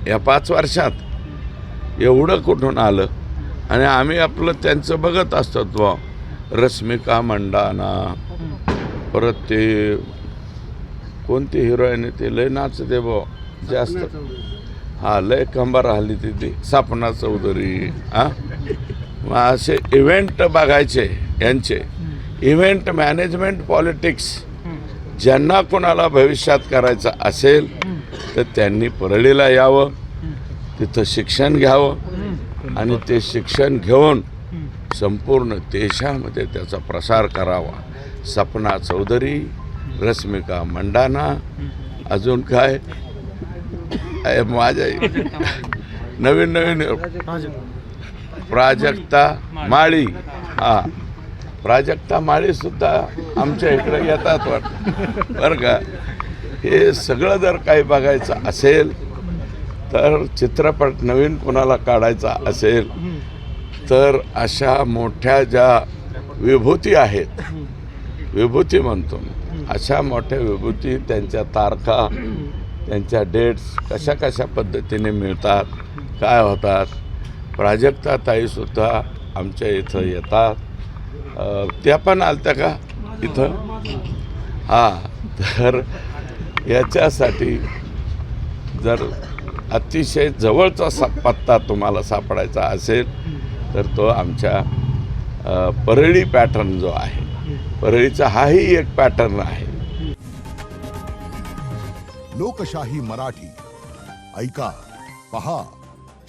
या 5 वर्षात एवढं कुठून आलं? आणि आम्ही आपलं त्यांचं बघत असतो बुवा, रश्मिका मंडाना, परत ते कोणती हिरोईन ते लय नाचते बुवा जास्त, हा लय कंबर हल्ली ती सपना चौधरी. मग असे इव्हेंट बघायचे यांचे, इव्हेंट मॅनेजमेंट पॉलिटिक्स. ज्यांना कोणाला भविष्यात करायचं असेल तर त्यांनी परळीला यावं, तिथं शिक्षण घ्यावं आणि ते शिक्षण घेऊन संपूर्ण देशामध्ये त्याचा प्रसार करावा. सपना चौधरी, रश्मिका मंडाना, अजून काय माझ्या नवीन प्राजक्ता माळी. हा, प्राजक्ता माळीसुद्धा आमच्या इकडे येतात वाटतं बरं का. हे सगळं जर काही बघायचं असेल तर, चित्रपट नवीन कोणाला काढायचा असेल तर अशा मोठ्या ज्या विभूती आहेत, विभूती म्हणतो मी, अशा मोठ्या विभूती, त्यांच्या तारखा, त्यांच्या डेट्स कशा कशा पद्धतीने मिळतात, काय होतात. प्राजक्ता ताईसुद्धा आमच्या इथं येतात. त्या पण आलत्या का इथं? हां, तर याच्यासाठी जर अतिशय जवळचा पत्ता तुम्हाला सापडायचा असेल तर तो आमच्या परळी पॅटर्न जो आहे, परळीचा हाही एक पॅटर्न आहे. लोकशाही मराठी ऐका, पहा,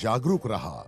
जागरूक रहा.